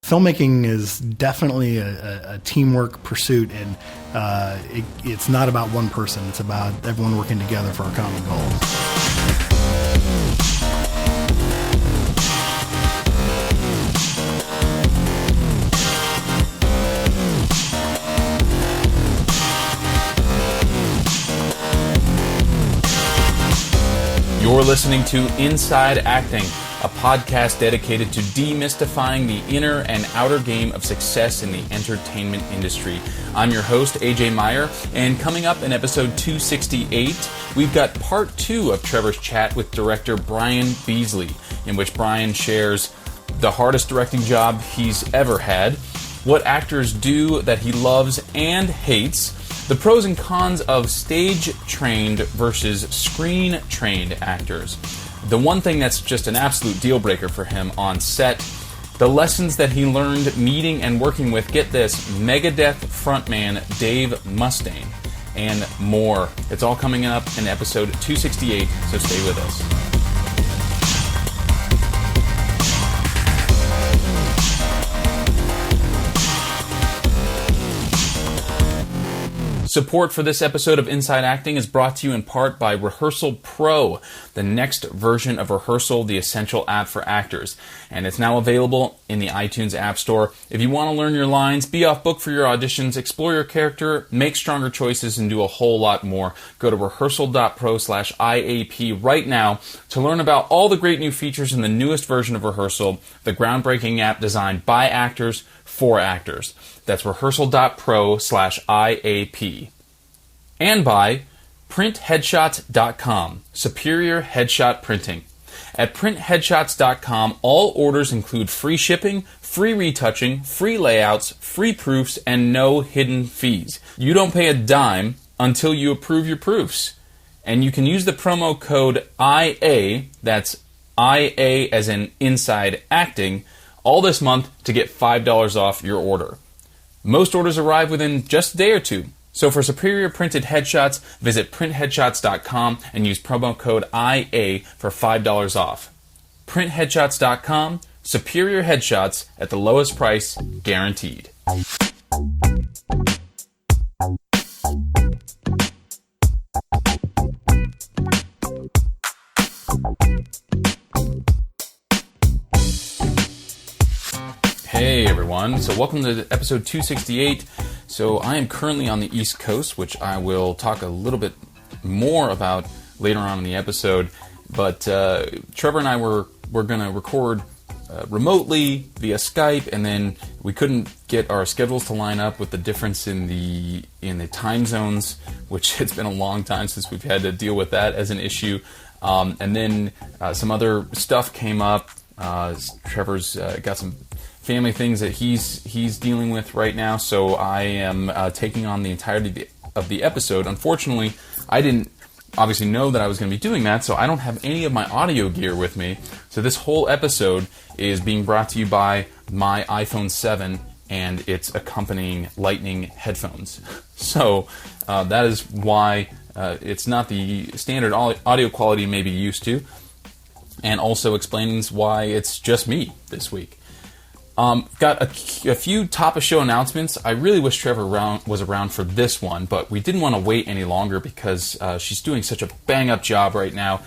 Filmmaking is definitely a teamwork pursuit, and it's not about one person. It's about everyone working together for a common goal. You're listening to Inside Acting, a podcast dedicated to demystifying the inner and outer game of success in the entertainment industry. I'm your host, AJ Meyer, and coming up in episode 268, we've got part 2 of Trevor's chat with director Bryan Beasley, in which Bryan shares the hardest directing job he's ever had, what actors do that he loves and hates, the pros and cons of stage-trained versus screen-trained actors, the one thing that's just an absolute deal-breaker for him on set, the lessons that he learned meeting and working with, get this, Megadeth frontman Dave Mustaine, and more. It's all coming up in episode 268, so stay with us. Support for this episode of Inside Acting is brought to you in part by Rehearsal Pro, the next version of Rehearsal, the essential app for actors. And it's now available in the iTunes App Store. If you want to learn your lines, be off book for your auditions, explore your character, make stronger choices, and do a whole lot more, go to rehearsal.pro/IAP right now to learn about all the great new features in the newest version of Rehearsal, the groundbreaking app designed by actors for actors. That's rehearsal.pro/IAP. And by printheadshots.com, superior headshot printing. At printheadshots.com, all orders include free shipping, free retouching, free layouts, free proofs, and no hidden fees. You don't pay a dime until you approve your proofs. And you can use the promo code IA, that's IA as in Inside Acting, all this month to get $5 off your order. Most orders arrive within just a day or two. So for superior printed headshots, visit printheadshots.com and use promo code IA for $5 off. Printheadshots.com, superior headshots at the lowest price, guaranteed. Hey everyone, so welcome to episode 268. So I am currently on the East Coast, which I will talk a little bit more about later on in the episode. But Trevor and I were going to record remotely via Skype, and then we couldn't get our schedules to line up with the difference in the time zones, which it's been a long time since we've had to deal with that as an issue. And then some other stuff came up. Trevor's got some family things that he's dealing with right now, so I am taking on the entirety of the episode. Unfortunately, I didn't obviously know that I was going to be doing that, so I don't have any of my audio gear with me. So this whole episode is being brought to you by my iPhone 7 and its accompanying Lightning headphones. So that is why it's not the standard audio quality you may be used to, and also explains why it's just me this week. Got a few top-of-show announcements. I really wish Trevor was around for this one, but we didn't want to wait any longer because she's doing such a bang-up job right now.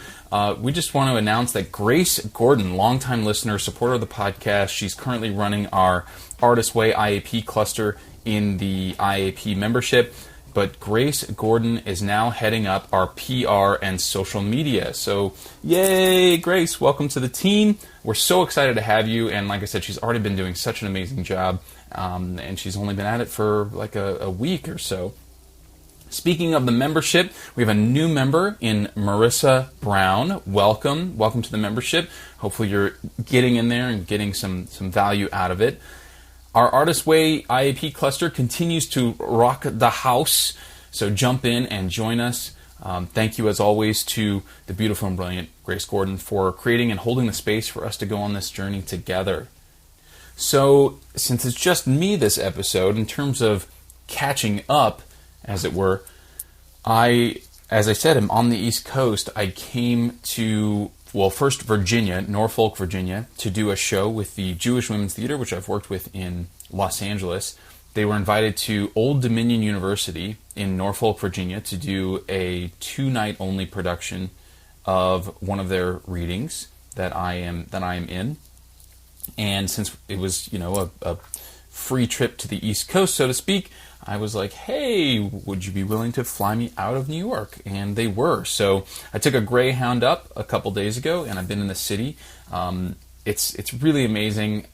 We just want to announce that Grace Gordon, longtime listener, supporter of the podcast, she's currently running our Artist Way IAP cluster in the IAP membership. But Grace Gordon is now heading up our PR and social media. So, yay, Grace, welcome to the team. We're so excited to have you. And like I said, she's already been doing such an amazing job. And she's only been at it for like a week or so. Speaking of the membership, we have a new member in Marissa Brown. Welcome. Welcome to the membership. Hopefully you're getting in there and getting some value out of it. Our Artist Way IAP cluster continues to rock the house, so jump in and join us. Thank you, as always, to the beautiful and brilliant Grace Gordon for creating and holding the space for us to go on this journey together. So, since it's just me this episode, in terms of catching up, as it were, as I said, I'm on the East Coast. I came to first Virginia, Norfolk, Virginia, to do a show with the Jewish Women's Theater, which I've worked with in Los Angeles. They were invited to Old Dominion University in Norfolk, Virginia, to do a 2-night only production of one of their readings that I am in. And since it was, a free trip to the East Coast, so to speak, I was like, hey, would you be willing to fly me out of New York? And they were. So I took a Greyhound up a couple days ago, and I've been in the city. It's really amazing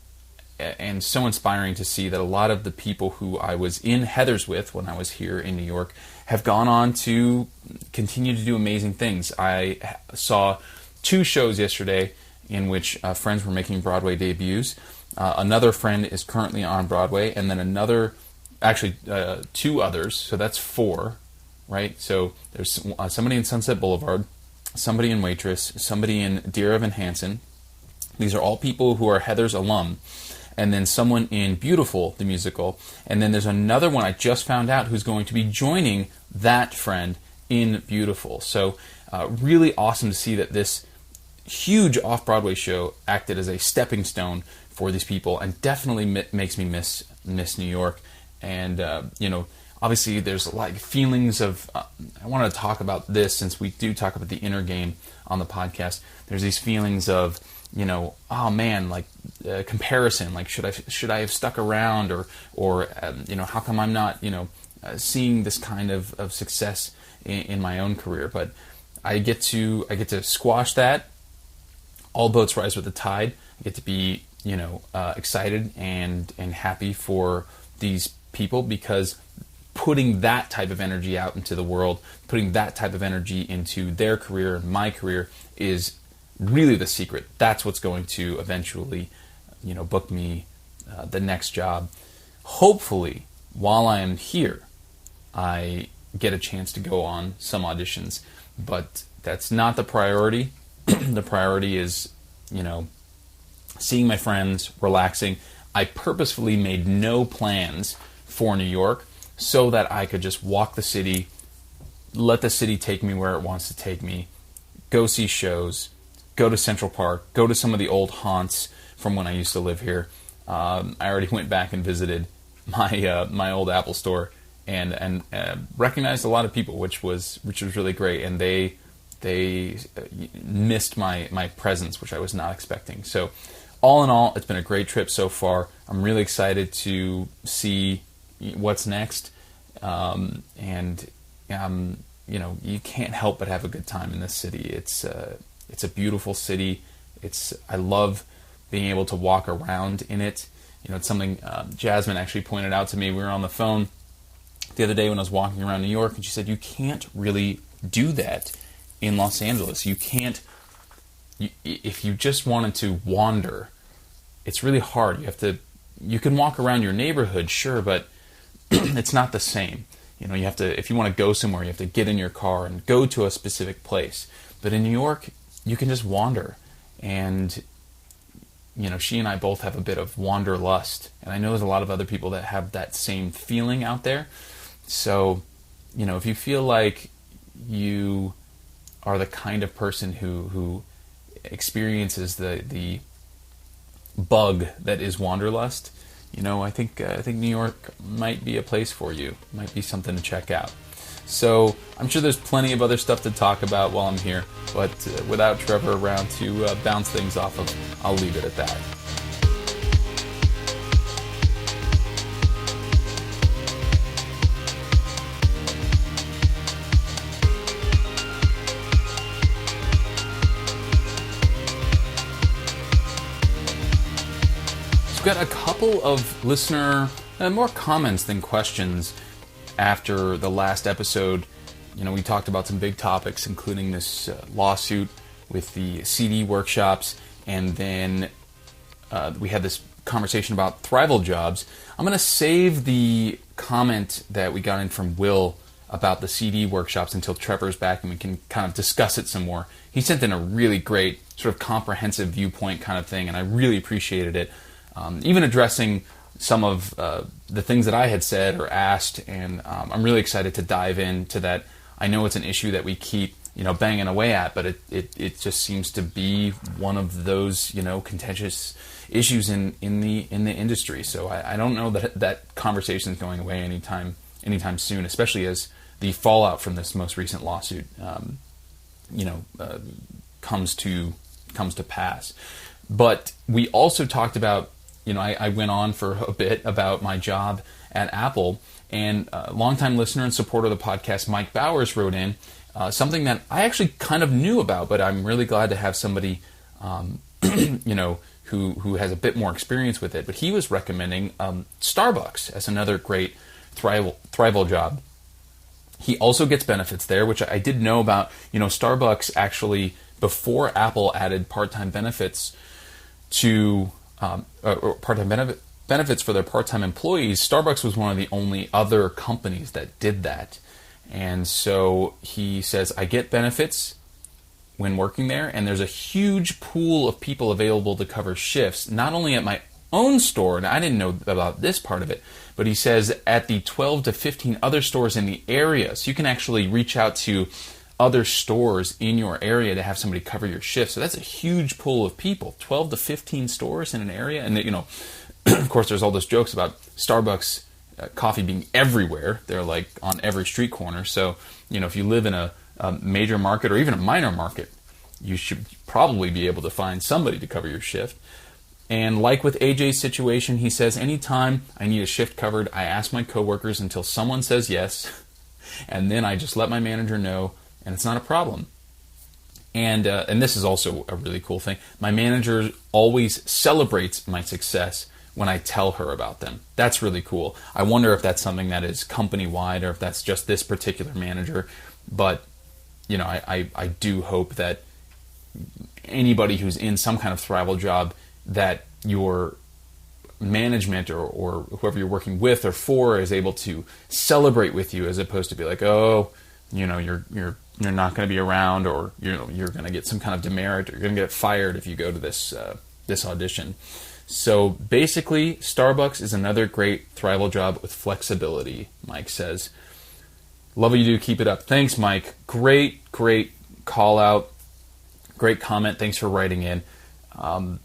and so inspiring to see that a lot of the people who I was in Heathers with when I was here in New York have gone on to continue to do amazing things. I saw 2 shows yesterday in which friends were making Broadway debuts. Another friend is currently on Broadway, and then actually 2 others, so that's 4, right? So there's somebody in Sunset Boulevard, somebody in Waitress, somebody in Dear Evan Hansen. These are all people who are Heathers alum. And then someone in Beautiful, the musical. And then there's another one I just found out who's going to be joining that friend in Beautiful. So really awesome to see that this huge off-Broadway show acted as a stepping stone for these people, and definitely makes me miss New York. And, obviously there's like feelings of, I want to talk about this since we do talk about the inner game on the podcast. There's these feelings of, oh man, like comparison, like should I have stuck around, or how come I'm not, seeing this kind of success in my own career? But I get to squash that. All boats rise with the tide. I get to be, excited and happy for these people, because putting that type of energy out into the world, putting that type of energy into their career, my career, is really the secret. That's what's going to eventually, book me the next job. Hopefully, while I am here, I get a chance to go on some auditions, but that's not the priority. The priority is, seeing my friends, relaxing. I purposefully made no plans for New York so that I could just walk the city, let the city take me where it wants to take me, go see shows, go to Central Park, go to some of the old haunts from when I used to live here. I already went back and visited my old Apple store and recognized a lot of people, which was really great, and they missed my presence, which I was not expecting. So all in all, it's been a great trip so far. I'm really excited to see what's next, you can't help but have a good time in this city. It's a beautiful city. I love being able to walk around in it. It's something Jasmine actually pointed out to me. We were on the phone the other day when I was walking around New York, and she said, you can't really do that in Los Angeles. You can't, if you just wanted to wander, it's really hard. You can walk around your neighborhood, sure, but it's not the same. You have to, if you want to go somewhere, you have to get in your car and go to a specific place. But in New York, you can just wander. And, she and I both have a bit of wanderlust. And I know there's a lot of other people that have that same feeling out there. So, if you feel like you are the kind of person who experiences the bug that is wanderlust, I think New York might be a place for you. Might be something to check out. So I'm sure there's plenty of other stuff to talk about while I'm here, but without Trevor around to bounce things off of, I'll leave it at that. We've got a couple of listener, more comments than questions after the last episode. We talked about some big topics, including this lawsuit with the CD workshops, and then we had this conversation about thrival jobs. I'm going to save the comment that we got in from Will about the CD workshops until Trevor's back and we can kind of discuss it some more. He sent in a really great sort of comprehensive viewpoint kind of thing, and I really appreciated it. Even addressing some of the things that I had said or asked, and I'm really excited to dive into that. I know it's an issue that we keep banging away at, but it just seems to be one of those, contentious issues in the industry. So I don't know that conversation is going away anytime soon, especially as the fallout from this most recent lawsuit, comes to pass. But we also talked about, I went on for a bit about my job at Apple, and a longtime listener and supporter of the podcast, Mike Bowers, wrote in something that I actually kind of knew about, but I'm really glad to have somebody, who has a bit more experience with it. But he was recommending Starbucks as another great thrival job. He also gets benefits there, which I did know about. Starbucks actually, before Apple added part-time benefits to or part-time benefits for their part-time employees, Starbucks was one of the only other companies that did that. And so he says, I get benefits when working there, and there's a huge pool of people available to cover shifts, not only at my own store, and I didn't know about this part of it, but he says at the 12 to 15 other stores in the area. So you can actually reach out to other stores in your area to have somebody cover your shift. So that's a huge pool of people, 12 to 15 stores in an area. And, of course, there's all those jokes about Starbucks coffee being everywhere. They're like on every street corner. So, if you live in a major market or even a minor market, you should probably be able to find somebody to cover your shift. And like with AJ's situation, he says, anytime I need a shift covered, I ask my coworkers until someone says yes, and then I just let my manager know, and it's not a problem. And this is also a really cool thing. My manager always celebrates my success when I tell her about them. That's really cool. I wonder if that's something that is company-wide or if that's just this particular manager. But, I do hope that anybody who's in some kind of thrival job, that your management or whoever you're working with or for is able to celebrate with you, as opposed to be like, oh, you're not going to be around, or you're going to get some kind of demerit, or you're going to get fired if you go to this audition. So basically, Starbucks is another great thrival job with flexibility, Mike says. Love what you do. Keep it up. Thanks, Mike. Great call out. Great comment. Thanks for writing in.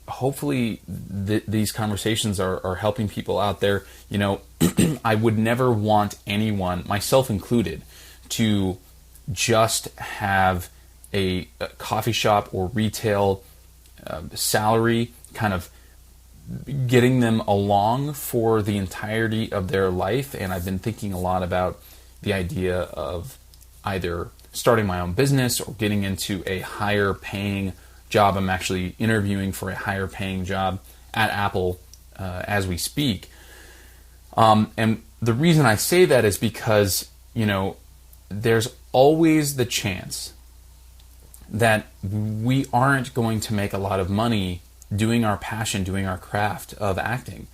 Hopefully these conversations are helping people out there. I would never want anyone, myself included, to just have a coffee shop or retail salary kind of getting them along for the entirety of their life. And I've been thinking a lot about the idea of either starting my own business or getting into a higher paying job. I'm actually interviewing for a higher paying job at Apple as we speak. And the reason I say that is because, there's always the chance that we aren't going to make a lot of money doing our passion, doing our craft of acting.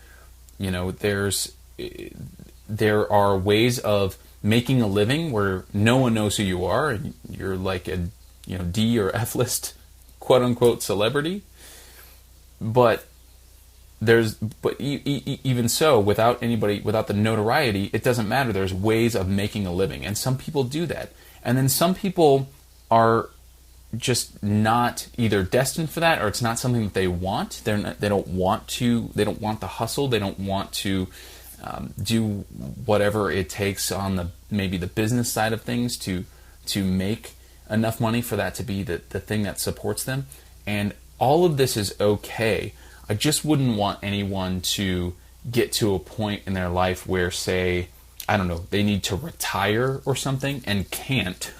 There are ways of making a living where no one knows who you are, and you're like a D or F list quote unquote celebrity. But even so, without the notoriety, it doesn't matter. There's ways of making a living, and some people do that. And then some people are just not either destined for that, or it's not something that they want. They don't want the hustle. They don't want to do whatever it takes on maybe the business side of things to make enough money for that to be the thing that supports them. And all of this is okay. I just wouldn't want anyone to get to a point in their life where, say, I don't know, they need to retire or something and can't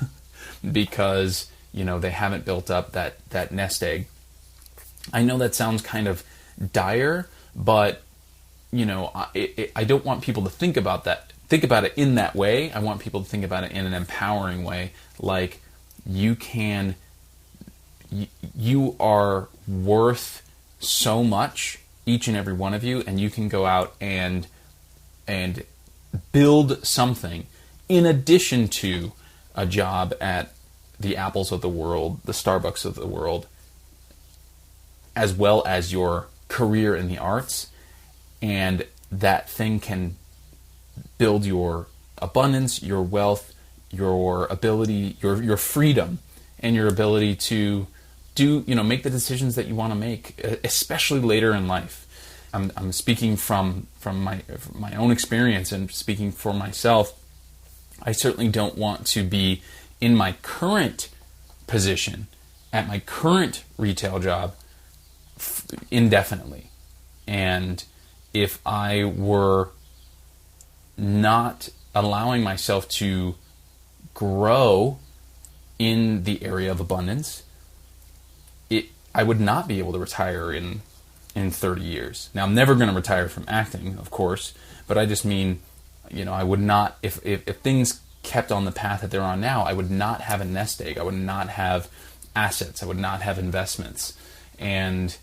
because, they haven't built up that nest egg. I know that sounds kind of dire, but, I don't want people to think about it in that way. I want people to think about it in an empowering way, like you are worth so much, each and every one of you, and you can go out and build something in addition to a job at the Apples of the world, the Starbucks of the world, as well as your career in the arts. And that thing can build your abundance, your wealth, your ability, your freedom, and your ability to make the decisions that you want to make, especially later in life. I'm speaking from my own experience and speaking for myself. I certainly don't want to be in my current position at my current retail job indefinitely. And if I were not allowing myself to grow in the area of abundance, I would not be able to retire in 30 years. Now, I'm never going to retire from acting, of course, but I just mean, I would not, if things kept on the path that they're on now, I would not have a nest egg. I would not have assets. I would not have investments. And,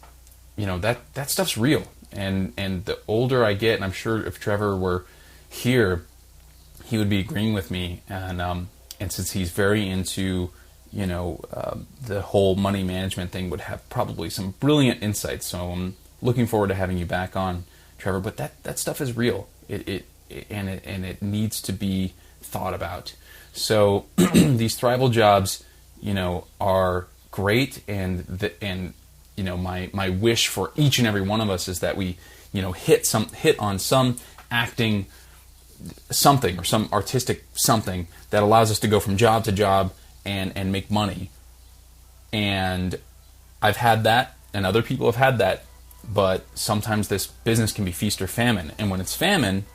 that stuff's real. And the older I get, and I'm sure if Trevor were here, he would be agreeing with me. And since he's very into, the whole money management thing, would have probably some brilliant insights. So I'm looking forward to having you back on, Trevor. But that stuff is real. It needs to be thought about. So these thrival jobs, are great, and my wish for each and every one of us is that we, hit on some acting something or some artistic something that allows us to go from job to job and make money. And I've had that, and other people have had that, but sometimes this business can be feast or famine. And when it's famine,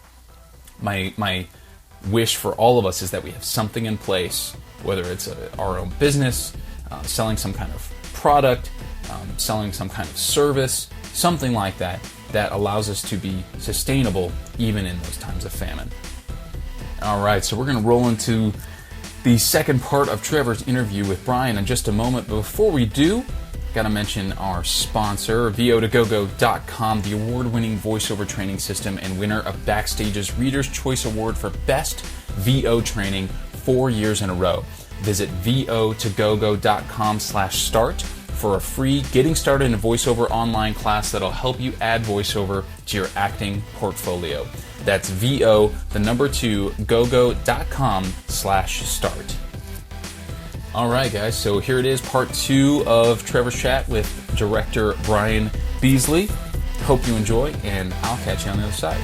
my wish for all of us is that we have something in place, whether it's our own business, selling some kind of product, selling some kind of service, something like that, that allows us to be sustainable even in those times of famine. All right, so we're going to roll into the second part of Trevor's interview with Bryan in just a moment. But before we do, got to mention our sponsor, VO2GoGo.com, the award-winning voiceover training system and winner of Backstage's Reader's Choice Award for Best VO Training 4 years in a row. Visit VO2GoGo.com/start for a free Getting Started in Voiceover online class that'll help you add voiceover to your acting portfolio. That's VO2GoGo.com/start. All right, guys, so here it is, part 2 of Trevor's chat with director Bryan Beasley. Hope you enjoy, and I'll catch you on the other side.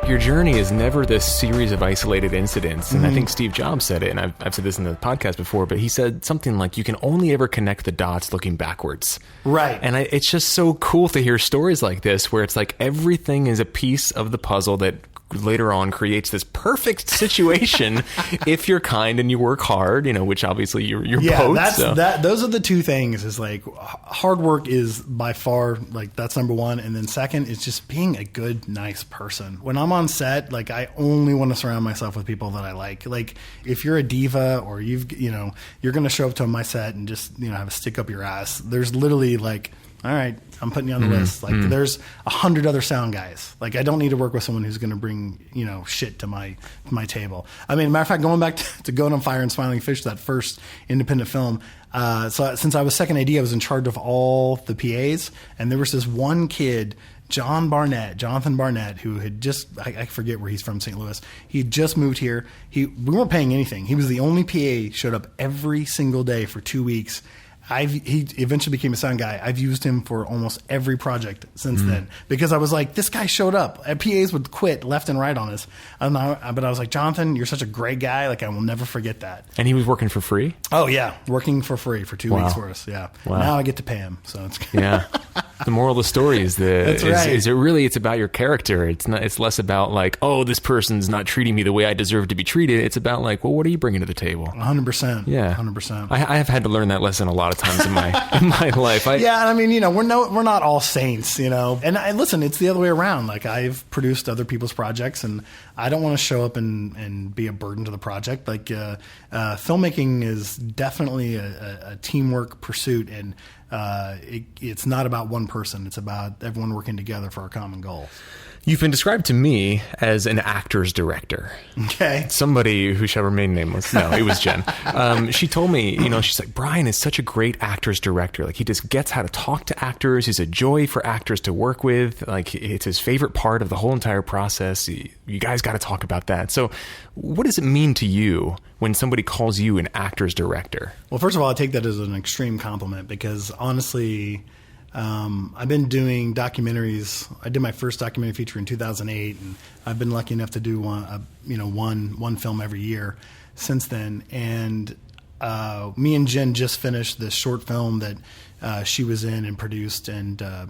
Your journey is never this series of isolated incidents. And I think Steve Jobs said it, and I've said this in the podcast before, but he said something like, you can only ever connect the dots looking backwards. Right. And it's just so cool to hear stories like this, where it's like everything is a piece of the puzzle that later on creates this perfect situation if you're kind and you work hard, which obviously you're both. Those are the two things, is like hard work is by far, like, that's number one. And then second is just being a good, nice person. When I'm on set, like, I only want to surround myself with people that I like. Like, if you're a diva or you're going to show up to my set and just, have a stick up your ass, there's literally like, all right, I'm putting you on the list. Like, there's 100 other sound guys. Like, I don't need to work with someone who's going to bring, shit to my table. I mean, matter of fact, going back to Going on Fire and Smiling Fish, that first independent film, so since I was second AD, I was in charge of all the PAs, and there was this one kid, Jonathan Barnett, who had just, I forget where he's from, St. Louis. He had just moved here. We weren't paying anything. He was the only PA, showed up every single day for 2 weeks. He eventually became a sound guy. I've used him for almost every project since then, because I was like, this guy showed up. PAs would quit left and right on us. But I was like, Jonathan, you're such a great guy. Like, I will never forget that. And he was working for free? Oh, yeah. Working for free for 2 weeks for us. Yeah. Wow. Now I get to pay him. So it's good. Yeah. The moral of the story is That's right. is it really, it's about your character. It's less about like, oh, this person's not treating me the way I deserve to be treated. It's about like, well, what are you bringing to the table? 100%. Yeah. 100%. I have had to learn that lesson a lot of times in my life. Yeah, I mean, we're not all saints, And listen, it's the other way around. Like, I've produced other people's projects, and I don't want to show up and be a burden to the project. Like, filmmaking is definitely a teamwork pursuit, and it's not about one person. It's about everyone working together for a common goal. You've been described to me as an actor's director. Okay. Somebody who shall remain nameless. No, it was Jen. She told me, she's like, Bryan is such a great actor's director. Like, he just gets how to talk to actors. He's a joy for actors to work with. Like, it's his favorite part of the whole entire process. You guys got to talk about that. So what does it mean to you when somebody calls you an actor's director? Well, first of all, I take that as an extreme compliment because honestly, I've been doing documentaries. I did my first documentary feature in 2008, and I've been lucky enough to do one film every year since then. And me and Jen just finished this short film that she was in and produced, and it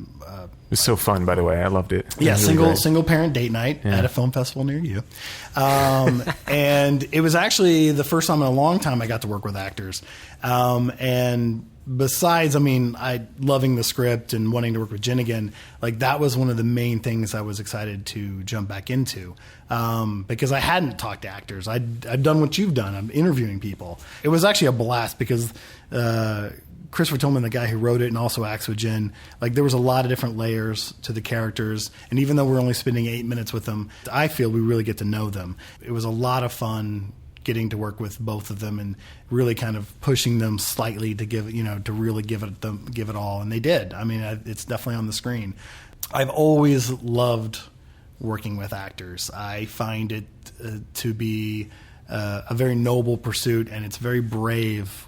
was so fun, by the way. I loved it. Yeah, really single parent date night at a film festival near you. And it was actually the first time in a long time I got to work with actors. And besides, I loving the script and wanting to work with Jen again, like that was one of the main things I was excited to jump back into, because I hadn't talked to actors. I'd done what you've done. I'm interviewing people. It was actually a blast because Christopher Tillman, the guy who wrote it and also acts with Jen, like there was a lot of different layers to the characters. And even though we're only spending 8 minutes with them, I feel we really get to know them. It was a lot of fun getting to work with both of them and really kind of pushing them slightly to give, to really give it all. And they did. It's definitely on the screen. I've always loved working with actors. I find it to be a very noble pursuit, and it's very brave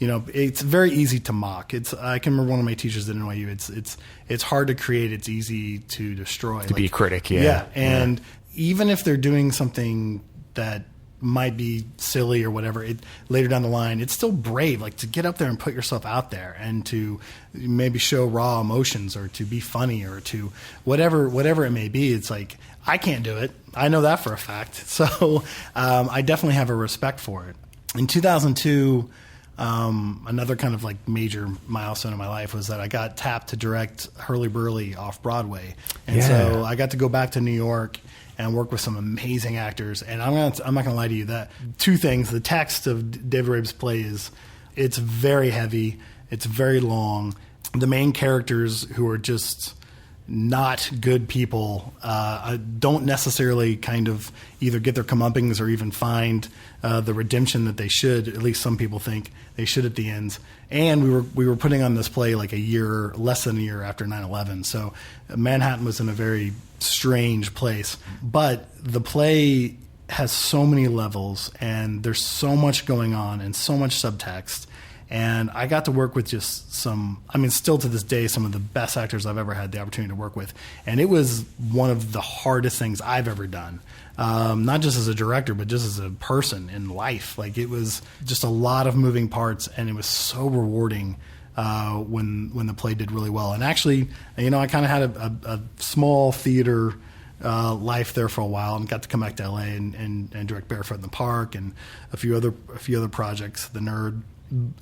it's very easy to mock. I can remember one of my teachers at NYU. It's hard to create. It's easy to destroy. To be a critic. Yeah. Yeah. And even if they're doing something that might be silly or whatever, later down the line, it's still brave, like to get up there and put yourself out there and to maybe show raw emotions or to be funny or to whatever it may be. It's like, I can't do it. I know that for a fact. So I definitely have a respect for it. In 2002, another kind of like major milestone in my life was that I got tapped to direct Hurly Burly off Broadway. And so I got to go back to New York and work with some amazing actors. And I'm not going to lie to you, that two things: the text of David Rabe's play it's very heavy, it's very long. The main characters, who are just not good people, don't necessarily kind of either get their comeuppings or even find the redemption that they should. At least some people think they should at the end. And we were putting on this play like less than a year after 9/11. So Manhattan was in a very strange place. But the play has so many levels, and there's so much going on and so much subtext. And I got to work with just still to this day, some of the best actors I've ever had the opportunity to work with. And it was one of the hardest things I've ever done. Not just as a director, but just as a person in life. Like, it was just a lot of moving parts, and it was so rewarding when the play did really well. And actually, I kind of had a small theater life there for a while, and got to come back to LA and direct Barefoot in the Park and a few other projects, The Nerd.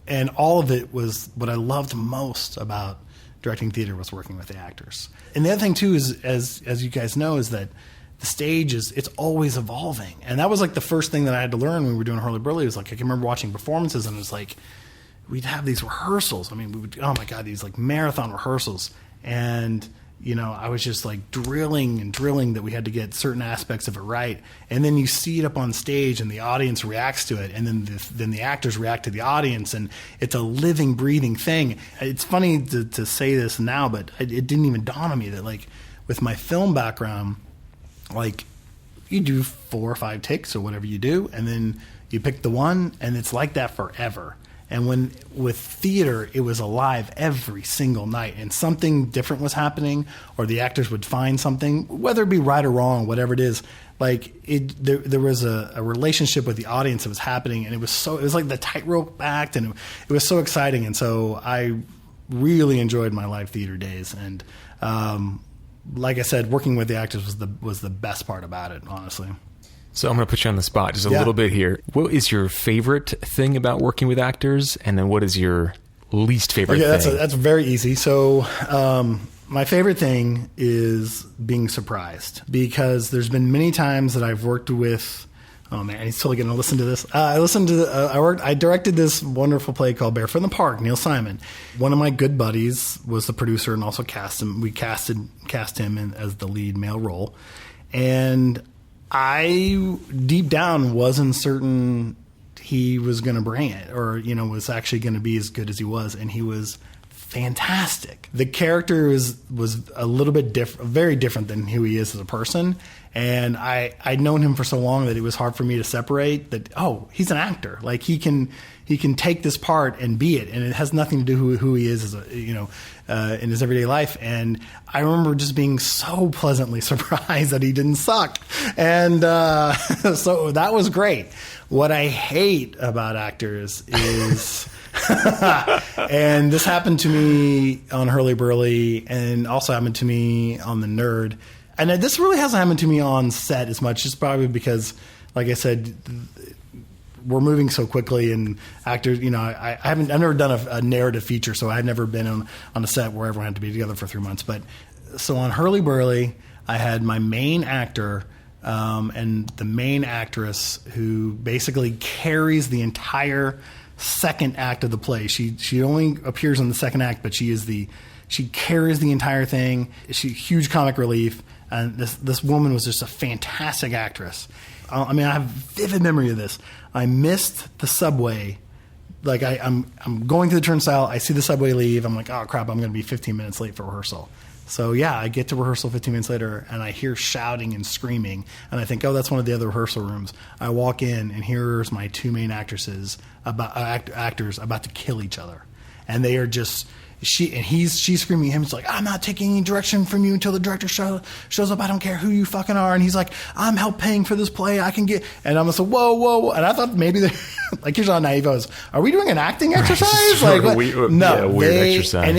And all of it was what I loved most about directing theater was working with the actors. And the other thing too is, as you guys know, is that the stage it's always evolving. And that was like the first thing that I had to learn when we were doing Hurly Burly. It was like, I can remember watching performances, and it was like, we'd have these rehearsals. We would, oh my God, these like marathon rehearsals. And I was just like drilling that we had to get certain aspects of it right. And then you see it up on stage, and the audience reacts to it. And then the actors react to the audience, and it's a living, breathing thing. It's funny to say this now, but it didn't even dawn on me that, like, with my film background, like, you do 4 or 5 takes or whatever you do, and then you pick the one, and it's like that forever. And with theater, it was alive every single night, and something different was happening, or the actors would find something, whether it be right or wrong, whatever it is. Like, there was a relationship with the audience that was happening, and it was like the tightrope act, and it was so exciting. And so I really enjoyed my live theater days. And like I said, working with the actors was the best part about it, honestly. So I'm going to put you on the spot just a little bit here. What is your favorite thing about working with actors? And then what is your least favorite thing? That's very easy. So my favorite thing is being surprised, because there's been many times that I've worked with... Oh man, he's totally going to listen to this. I directed this wonderful play called Barefoot in the Park, Neil Simon. One of my good buddies was the producer and also cast him. We cast him as the lead male role. And I, deep down, wasn't certain he was going to bring it, or, was actually going to be as good as he was. And he was fantastic. The character was a little bit very different than who he is as a person. And I'd known him for so long that it was hard for me to separate that, he's an actor. Like he can take this part and be it. And it has nothing to do with who he is as in his everyday life. And I remember just being so pleasantly surprised that he didn't suck. And so that was great. What I hate about actors is... and this happened to me on Hurly Burly, and also happened to me on The Nerd. And this really hasn't happened to me on set as much, just probably because, like I said, we're moving so quickly, and actors, I've never done a narrative feature, so I've never been on a set where everyone had to be together for 3 months. But so on Hurly Burly, I had my main actor and the main actress who basically carries the entire second act of the play. She only appears in the second act, but she carries the entire thing. She's huge comic relief, and this woman was just a fantastic actress. I have vivid memory of this. I missed the subway. Like I'm going through the turnstile. I see the subway leave. I'm like, oh crap! I'm going to be 15 minutes late for rehearsal. So yeah, I get to rehearsal 15 minutes later, and I hear shouting and screaming, and I think, that's one of the other rehearsal rooms. I walk in, and here's my two main actors about to kill each other, and they are just she's screaming at him. It's like, I'm not taking any direction from you until the director shows up. I don't care who you fucking are. And he's like, I'm help paying for this play. I can get. And I'm just like, whoa. And I thought maybe like, here's how naive I was. Are we doing an acting exercise? Weird exercise. And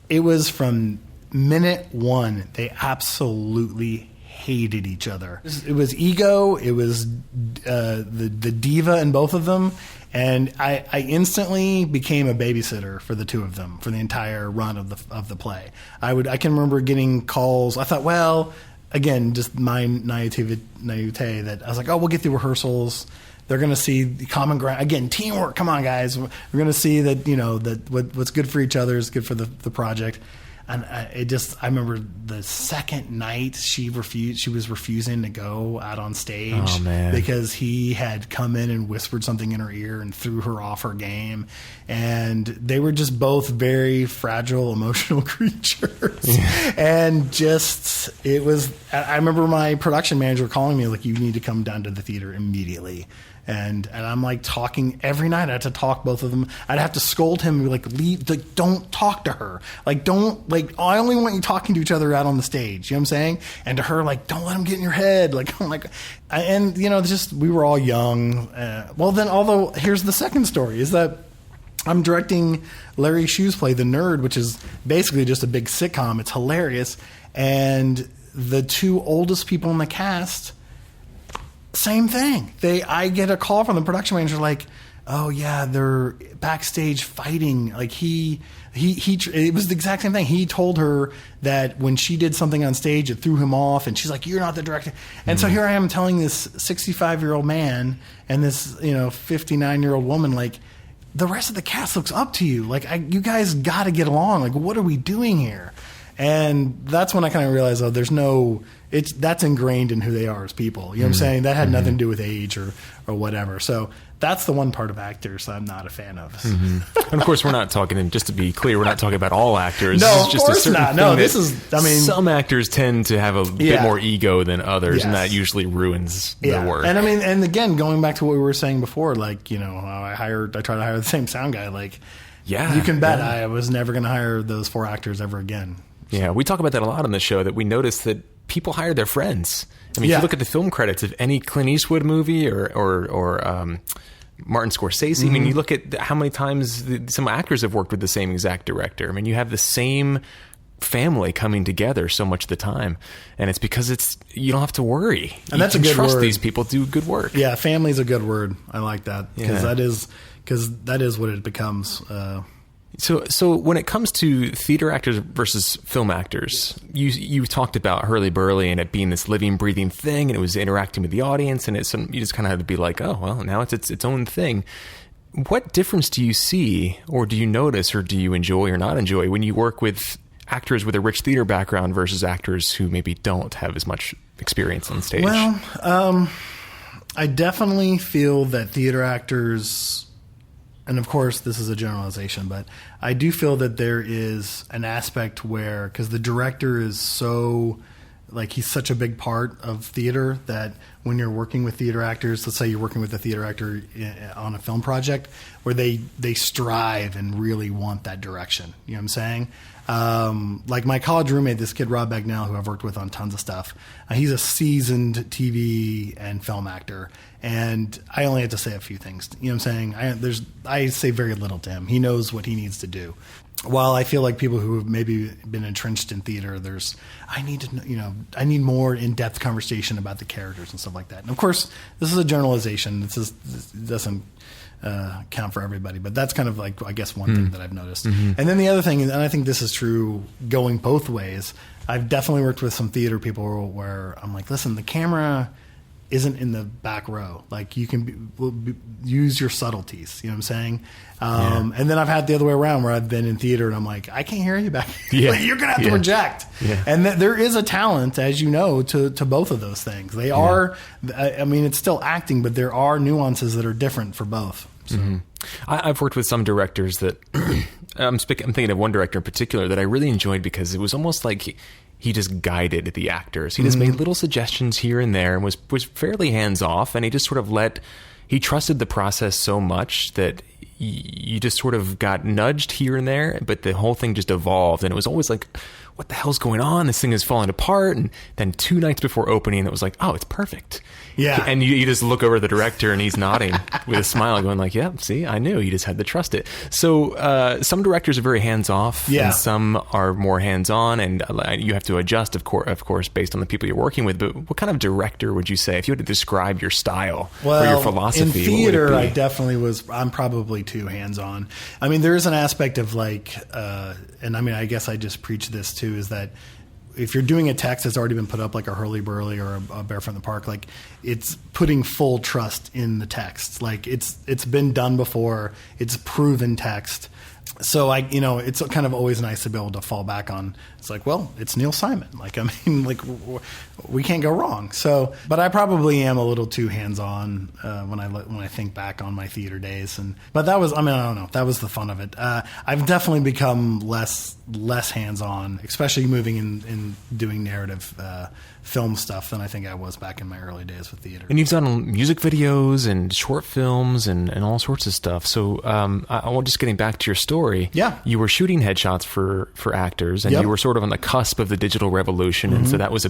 it was from minute one, they absolutely hated each other. It was ego. It was the diva in both of them. And I instantly became a babysitter for the two of them for the entire run of the play. I can remember getting calls. I thought, well, again, just my naivete that I was like, we'll get through rehearsals. They're going to see the common ground. Again, teamwork. Come on, guys. We're going to see that, that what's good for each other is good for the project. And I remember the second night she was refusing to go out on stage because he had come in and whispered something in her ear and threw her off her game. And they were just both very fragile, emotional creatures. Yeah. And I remember my production manager calling me like, you need to come down to the theater immediately. And I'm like talking every night. I had to talk both of them. I'd have to scold him and be like, leave, like, don't talk to her. Like, don't, like, I only want you talking to each other out on the stage. You know what I'm saying? And to her, like, don't let him get in your head. Like, I'm like, and we were all young. Although here's the second story is that I'm directing Larry Shue's play, The Nerd, which is basically just a big sitcom. It's hilarious. And the two oldest people in the cast, same thing. I get a call from the production manager like, oh yeah, they're backstage fighting. Like it was the exact same thing. He told her that when she did something on stage, it threw him off, and she's like, you're not the director. And so here I am telling this 65-year-old man and this 59-year-old woman, like, the rest of the cast looks up to you. Like, you guys got to get along. Like, what are we doing here? And that's when I kind of realized, that's ingrained in who they are as people. You know what I'm saying? That had nothing to do with age or whatever. So that's the one part of actors I'm not a fan of. Mm-hmm. And of course, we're not talking, and just to be clear, we're not talking about all actors. No, this is of just course a certain not. No, this is, some actors tend to have a bit more ego than others, and that usually ruins the work. And and again, going back to what we were saying before, like, I try to hire the same sound guy. Like, you can bet I was never going to hire those 4 actors ever again. Yeah, we talk about that a lot on the show, that we notice that people hire their friends. I mean, if you look at the film credits of any Clint Eastwood movie or Martin Scorsese. I mean, you look at how many times some actors have worked with the same exact director. I mean, you have the same family coming together so much of the time, and it's because you don't have to worry, and that's a good trust word. These people do good work. Yeah, family's a good word. I like that, because that is what it becomes. So when it comes to theater actors versus film actors, you talked about Hurly Burly and it being this living, breathing thing, and it was interacting with the audience, and you just kind of had to be like, oh well, now it's its own thing. What difference do you see, or do you notice, or do you enjoy or not enjoy when you work with actors with a rich theater background versus actors who maybe don't have as much experience on stage? Well, I definitely feel that theater actors, and of course this is a generalization, but I do feel that there is an aspect where, because the director is so, like, he's such a big part of theater, that when you're working with theater actors, let's say you're working with a theater actor on a film project, where they strive and really want that direction. You know what I'm saying? Like my college roommate, this kid Rob Bagnell, who I've worked with on tons of stuff, he's a seasoned TV and film actor, and I only have to say a few things. You know what I'm saying? I say very little to him. He knows what he needs to do. While I feel like people who have maybe been entrenched in theater, I need more in-depth conversation about the characters and stuff like that. And of course, this is a generalization. This doesn't count for everybody, but that's kind of like, I guess, one thing that I've noticed. And then the other thing, and I think this is true going both ways, I've definitely worked with some theater people where I'm like, listen, the camera isn't in the back row. Like, you can use your subtleties. You know what I'm saying? And then I've had the other way around, where I've been in theater and I'm like, I can't hear you back here. Like, you're going to have to project. Yeah. And there is a talent, as you know, to both of those things. They are, I mean, it's still acting, but there are nuances that are different for both. So. I've worked with some directors that I'm thinking of one director in particular that I really enjoyed, because it was almost like he just guided the actors. He just made little suggestions here and there, and was fairly hands off, and he just sort of he trusted the process so much that you just sort of got nudged here and there, but the whole thing just evolved, and it was always like, what the hell's going on? This thing is falling apart. And then 2 nights before opening, it was like, oh, it's perfect. Yeah. And you just look over at the director, and he's nodding with a smile, going like, yeah, see, I knew. You just had to trust it. So some directors are very hands-off, and some are more hands-on, and you have to adjust, of course, based on the people you're working with. But what kind of director would you say, if you had to describe your style or your philosophy? In theater, I definitely I'm probably too hands-on. I mean, there is an aspect of like, and I mean, I guess I just preach this too, is that if you're doing a text that's already been put up, like a Hurly Burly or a Barefoot in the Park, like, it's putting full trust in the text. Like, it's been done before. It's proven text. So it's kind of always nice to be able to fall back on. It's like, well, it's Neil Simon. Like, I mean, like, we can't go wrong. So, but I probably am a little too hands-on when I think back on my theater days. But that was, I don't know, that was the fun of it. I've definitely become less hands-on, especially moving in doing narrative film stuff, than I think I was back in my early days with theater. And you've done music videos and short films and all sorts of stuff. So just getting back to your story. Yeah. You were shooting headshots for actors, and you were sort of on the cusp of the digital revolution. And so that was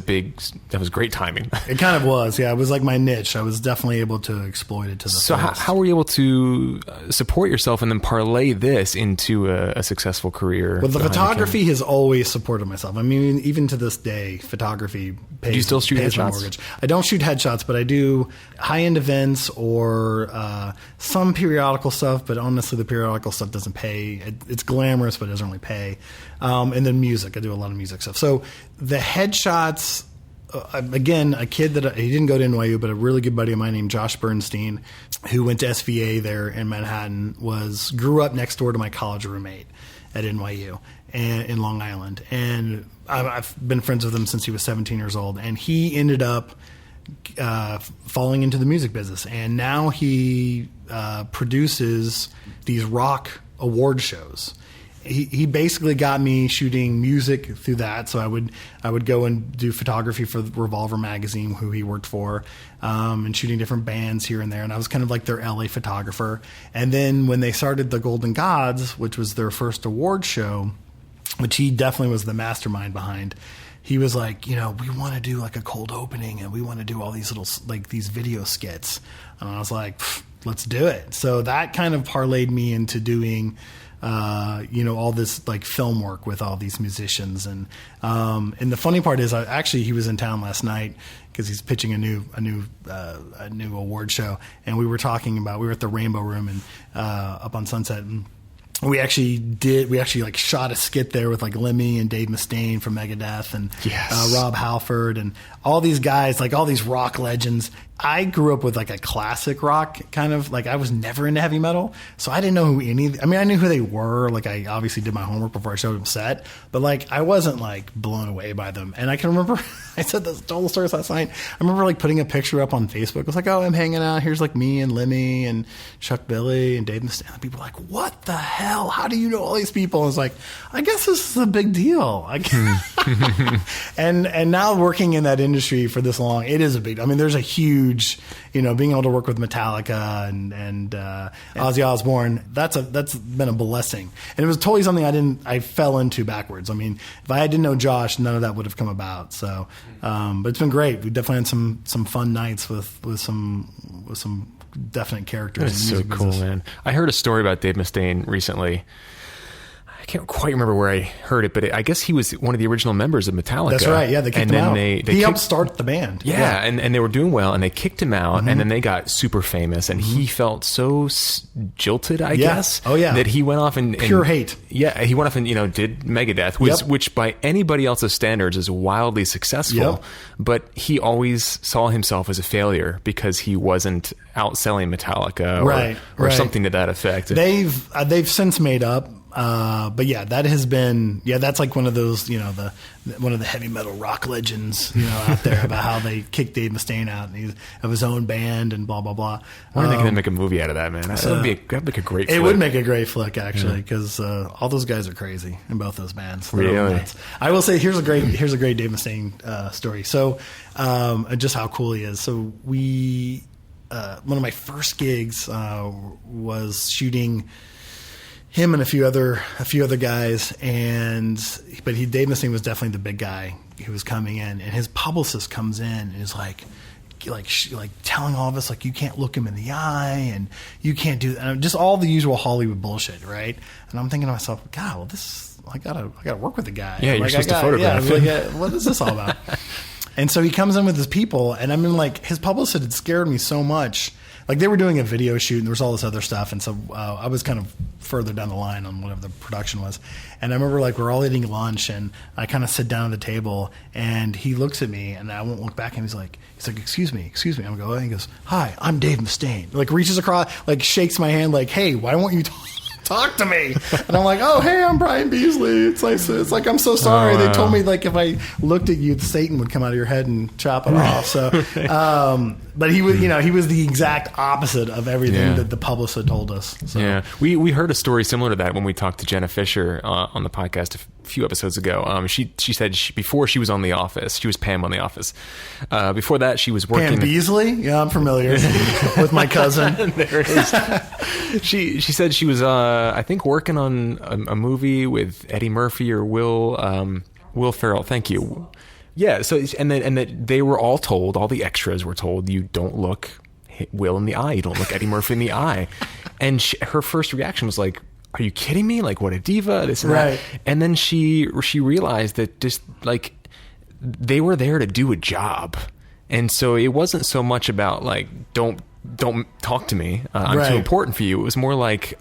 great timing. It kind of was. Yeah. It was like my niche. I was definitely able to exploit it to the fullest. So how were you able to support yourself and then parlay this into a successful career? Well, the photography has always supported myself. I mean, even to this day, photography pays. Do you still shoot my headshots? Mortgage. I don't shoot headshots, but I do high-end events or some periodical stuff, but honestly, the periodical stuff doesn't pay. It's glamorous, but it doesn't really pay. And then music. I do a lot of music stuff. So the headshots, again, a kid he didn't go to NYU, but a really good buddy of mine named Josh Bernstein, who went to SVA there in Manhattan, grew up next door to my college roommate at NYU and in Long Island. And I've been friends with him since he was 17 years old. And he ended up falling into the music business. And now he produces these rock award shows. He basically got me shooting music through that. So I would go and do photography for Revolver magazine, who he worked for, and shooting different bands here and there. And I was kind of like their LA photographer. And then when they started the Golden Gods, which was their first award show, which he definitely was the mastermind behind, he was like, we want to do like a cold opening, and we want to do all these little, like, these video skits. And I was like, let's do it. So that kind of parlayed me into doing, all this like film work with all these musicians. And the funny part is, he was in town last night because he's pitching a new award show. And we were at the Rainbow Room and up on Sunset, and we actually like shot a skit there with like Lemmy and Dave Mustaine from Megadeth and Rob Halford and all these guys, like all these rock legends. I grew up with like a classic rock kind of, like I was never into heavy metal. So I didn't know I knew who they were. Like I obviously did my homework before I showed them set, but like I wasn't like blown away by them. And I can remember, I told the stories last night. I remember like putting a picture up on Facebook. It was like, oh, I'm hanging out. Here's like me and Lemmy and Chuck Billy and Dave Mustaine. And people were like, what the hell? How do you know all these people? And I was like, I guess this is a big deal. And now working in that industry for this long, it is a big, there's a huge, being able to work with Metallica and Ozzy Osbourne, that's been a blessing. And it was totally something I fell into backwards. If I didn't know Josh, none of that would have come about. So, but it's been great. We definitely had some fun nights with some definite characters. That's so cool, man. I heard a story about Dave Mustaine recently. I can't quite remember where I heard it, but I guess he was one of the original members of Metallica. That's right. Yeah, they kicked him out. He helped start the band. Yeah, and they were doing well, and they kicked him out, and then they got super famous, and he felt so jilted, I guess. Oh, yeah. That he went off and pure hate. Yeah, he went off and did Megadeth, which by anybody else's standards is wildly successful, but he always saw himself as a failure because he wasn't outselling Metallica or something to that effect. They've since made up. But yeah, that has been, that's like one of those, one of the heavy metal rock legends, out there about how they kicked Dave Mustaine out and he's of his own band and blah, blah, blah. Why are they going to make a movie out of that, man? That'd make a great flick. It would make a great flick, actually, because all those guys are crazy in both those bands. Really? I will say, here's a great Dave Mustaine story. So, just how cool he is. So one of my first gigs was shooting him and a few other guys, but Dave Mustaine was definitely the big guy who was coming in, and his publicist comes in and is like telling all of us, like, you can't look him in the eye and you can't do that. Just all the usual Hollywood bullshit, right? And I'm thinking to myself, God, well, I gotta work with the guy. Yeah, you're supposed to photograph him. What is this all about? And so he comes in with his people, and his publicist had scared me so much. Like, they were doing a video shoot, and there was all this other stuff, and so I was kind of further down the line on whatever the production was. And I remember, like, we're all eating lunch, and I kind of sit down at the table, and he looks at me, and I won't look back, and he's like, excuse me. I'm going, and he goes, hi, I'm Dave Mustaine. Like, reaches across, like, shakes my hand, like, hey, why won't you talk to me? And I'm like, oh, hey, I'm Bryan Beasley. It's like I'm so sorry. They told me, like, if I looked at you, Satan would come out of your head and chop it off. So, but he was, he was the exact opposite of everything that the publicist had told us. So. Yeah, we heard a story similar to that when we talked to Jenna Fisher on the podcast a few episodes ago. She said before she was on The Office, she was Pam on The Office. Before that, she was working. Pam Beasley? Yeah, I'm familiar with my cousin. There it is. She said she was I think working on a movie with Eddie Murphy or Will Ferrell. Thank you. Yeah. So and that they were all told, all the extras were told, you don't look Will in the eye, you don't look Eddie Murphy in the eye, and her first reaction was like, "Are you kidding me? Like, what a diva!" This and that. And then she realized that just like they were there to do a job, and so it wasn't so much about like don't talk to me. I'm too important for you. It was more like,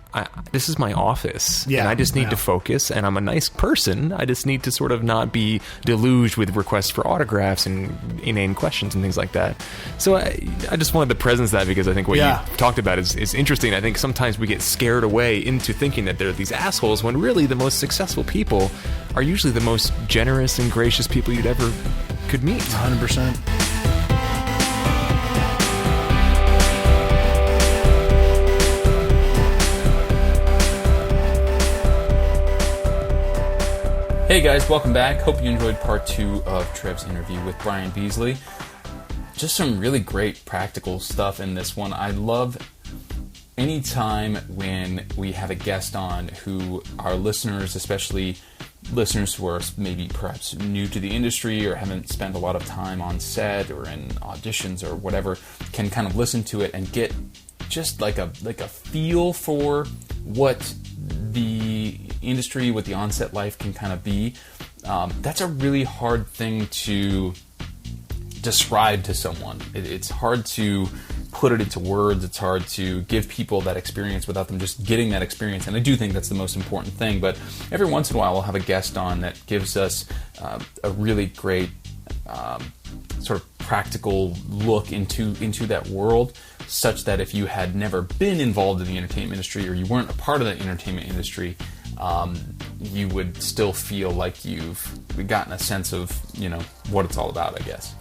this is my office, and I just need to focus, and I'm a nice person. I just need to sort of not be deluged with requests for autographs and inane questions and things like that. So I just wanted to presence that because I think what you talked about is interesting. I think sometimes we get scared away into thinking that they're these assholes when really the most successful people are usually the most generous and gracious people you'd ever could meet. 100%. Hey guys, welcome back. Hope you enjoyed part 2 of Trev's interview with Bryan Beasley. Just some really great practical stuff in this one. I love any time when we have a guest on who our listeners, especially listeners who are maybe perhaps new to the industry or haven't spent a lot of time on set or in auditions or whatever, can kind of listen to it and get just like a feel for what the industry, what the on-set life can kind of be, that's a really hard thing to describe to someone. It's hard to put it into words. It's hard to give people that experience without them just getting that experience. And I do think that's the most important thing. But every once in a while, we'll have a guest on that gives us a really great sort of practical look into that world, such that if you had never been involved in the entertainment industry or you weren't a part of the entertainment industry, you would still feel like you've gotten a sense of, what it's all about, I guess.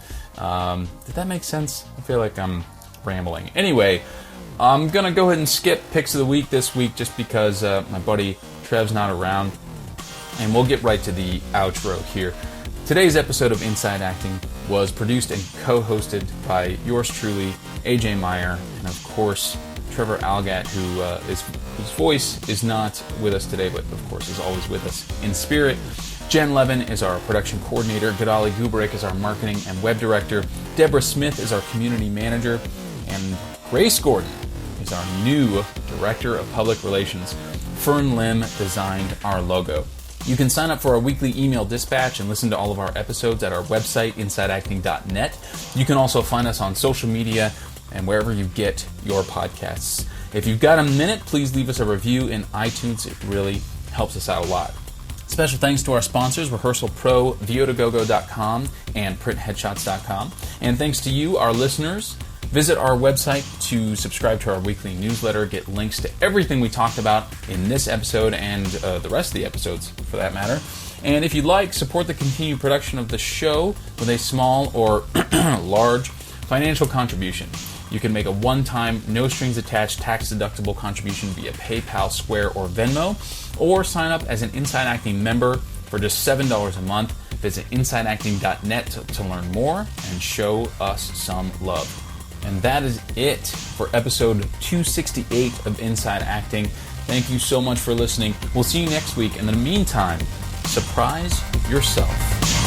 Did that make sense? I feel like I'm rambling. Anyway, I'm going to go ahead and skip Picks of the Week this week just because my buddy Trev's not around, and we'll get right to the outro here. Today's episode of Inside Acting was produced and co-hosted by yours truly, AJ Meyer, and of course, Trevor Algat, whose voice is not with us today, but of course is always with us in spirit. Jen Levin is our production coordinator. Gadali Gubarek is our marketing and web director. Deborah Smith is our community manager. And Grace Gordon is our new director of public relations. Fern Lim designed our logo. You can sign up for our weekly email dispatch and listen to all of our episodes at our website, insideacting.net. You can also find us on social media and wherever you get your podcasts. If you've got a minute, please leave us a review in iTunes. It really helps us out a lot. Special thanks to our sponsors, Rehearsal Pro, VioDaGoGo.com, and PrintHeadshots.com. And thanks to you, our listeners. Visit our website to subscribe to our weekly newsletter, get links to everything we talked about in this episode and the rest of the episodes, for that matter. And if you'd like, support the continued production of the show with a small or large financial contribution. You can make a one-time, no-strings-attached, tax-deductible contribution via PayPal, Square, or Venmo, or sign up as an Inside Acting member for just $7 a month. Visit InsideActing.net to learn more and show us some love. And that is it for episode 268 of Inside Acting. Thank you so much for listening. We'll see you next week. And in the meantime, surprise yourself.